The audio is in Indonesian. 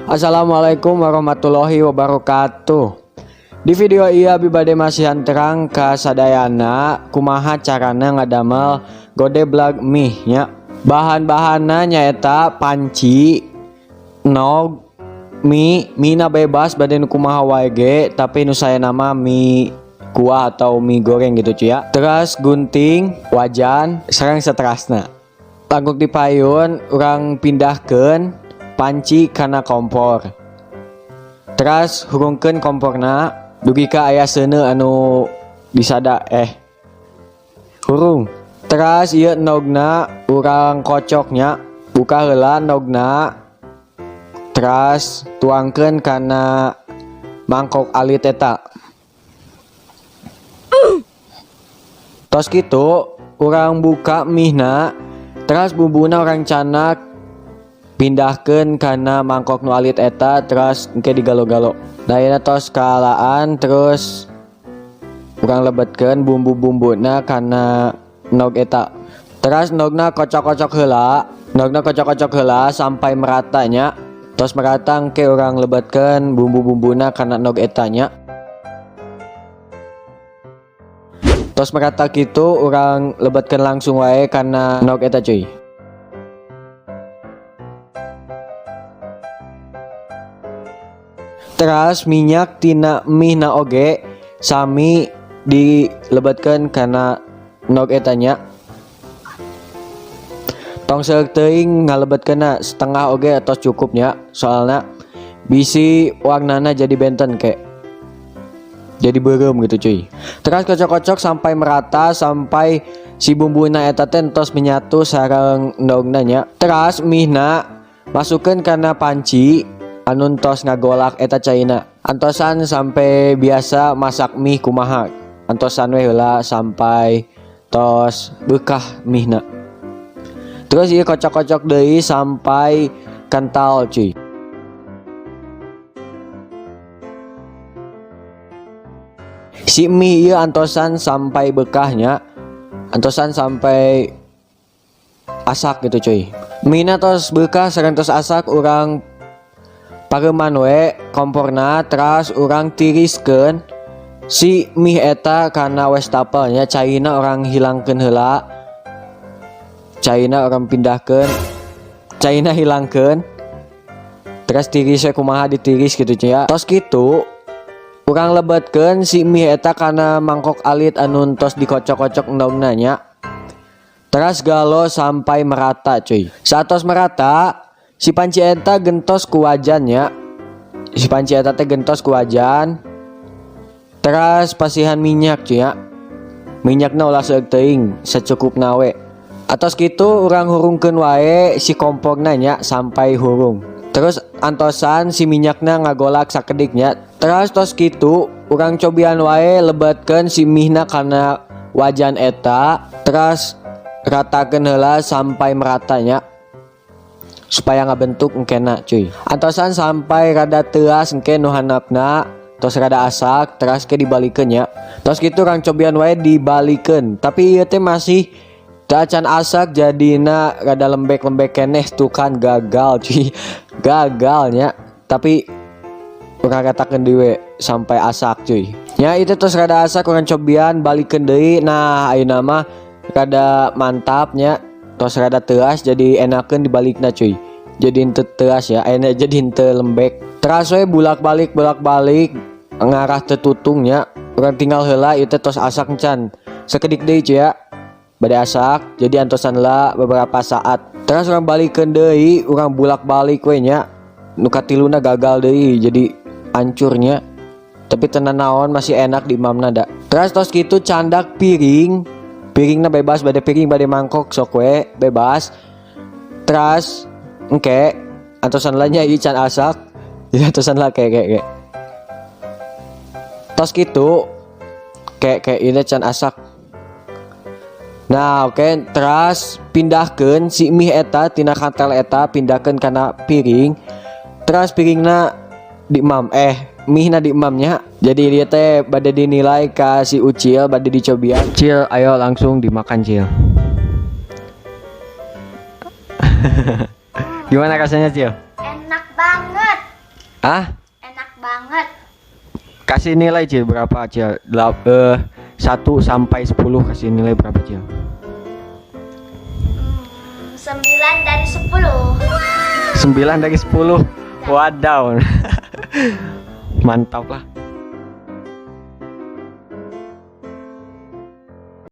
Assalamualaikum warahmatullahi wabarakatuh. Di video ieu abi bade masihan terang ka sadayana kumaha carana ngadamel godeblag mie nya. Bahan-bahanna nyaeta panci, nog, mie, mina bebas bade nu kumaha wae ge, tapi nu saena mah mie kuah atau mie goreng gitu cuy ya. Terus gunting, wajan, sareng saterasna. Langkung dipayun urang pindahkeun panci kana kompor. Terus hurungkeun komporna dugi ka aya seuneu anu disada hurung. Terus ieu nogna urang kocoknya, buka heula nogna. Terus tuangkeun kana mangkok alit eta. Tos kitu urang buka mihna. Terus bumbuna orang canak pindahkeun kana mangkok nu alit eta, terus engke digalo-galo. Dayeuna tos kaalaan terus urang lebetkeun bumbu-bumbuna kana nog eta. Terus nogna kocok-kocok heula, sampai meratanya. Tos merata engke urang lebetkeun bumbu-bumbuna kana nog eta nya. Tos merata gitu urang lebetkeun langsung wae kana nog eta cuy. Terus minyak tina mie na oge sami dilebetkeun kana nog eta nya. Tong seuk teuing ngalebetkeunna setengah oge tos cukup nya, soalna bisi warnana jadi benten ke. Jadi beureum gitu cuy. Terus kocok-kocok sampai merata, sampai si bumbuna eta teh tos menyatu sareng nogna nya. Terus mihna masukeun kana panci anu tos ngagolak eta caina. Antosan sampai biasa masak mie kumaha. Antosan we heula sampai tos beukah mihna. Terus ieu kocok-kocok deui sampai kental cuy. Si mie ieu antosan sampai bekahnya, antosan sampai asak gitu cuy. Mie na tos bekah sareng tos asak urang pareuman we komporna, terus urang tiriskeun si mie eta kana wastafel nya. Caina urang hilangkeun heula, caina urang pindahkeun, caina hilangkeun. Terus tiris we kumaha ditiris gitu cuy ya. Tos kitu urang lebetkeun si mie eta kana mangkok alit anu tos dikocok-kocok endogna nya. Terus galo sampai merata cuy. Satos merata si panci eta gentos ku wajannya. Si panci eta teh gentos ku wajan. Terus pasihan minyak cuy ya. Minyakna ulah seuk teuing secukupna we. Atos kitu urang hurungkeun wae si komporna nya sampai hurung. Terus antosan si minyakna ngagolak sakediknya. Terus tos kitu urang cobian wae lebetkeun si mihna kana wajan eta. Terus ratakeun heula sampai meratanya supaya ngabentuk engkena cuy. Antosan sampai rada teuas engke nu handapna, tos rada asak, terus ke dibalikeun nya. Tos kitu urang cobian wae dibalikeun. Tapi ieu teh masih teu acan asak, jadina rada lembek-lembek keneh tuh kan gagal cuy. Gagalnya. Tapi urang ratakeun deui sampai asak cuy. Nya itu terus rada asak urang cobian balikeun deui. Nah ayeuna mah rada mantapnya, tos rada teuas jadi enakeun dibalikna cuy. Jadi henteu teuas ya, ayeuna jadi henteu lembek. Terus we bolak-balik ngarah teu tutungnya. Urang tinggal heula ieu teh tos asak encan. Sakedik deui cuy ya. Bade asak jadi antosan heula beberapa saat. Terus urang balikeun deui, urang bolak-balik we nya. Nu katiluna gagal deui jadi hancurnya. Tapi tenan naon masih enak di imamna da. Terus tos kitu candak piringna bebas, bade piring bade mangkok sok we bebas. Terus engke antosan heula nya ieu can asak. Jadi antosan heula kayak tos kitu kayak ieu can asak. Nah oke, terus pindahkeun si mie eta tina kantel eta, pindahkeun kana piring. Terus piringna diimam mihna diimamnya. Jadi dia teh bade dinilai ka si Ucil, bade dicobian. Cil, ayo langsung dimakan Cil. Gimana rasanya Cil? Enak banget. Ah, Enak banget. kasih nilai Cil berapa Cil? 1 sampai 10 kasih nilai berapa Cil? 9 dari 10. 9 dari 10. Wadaw. Mantap lah.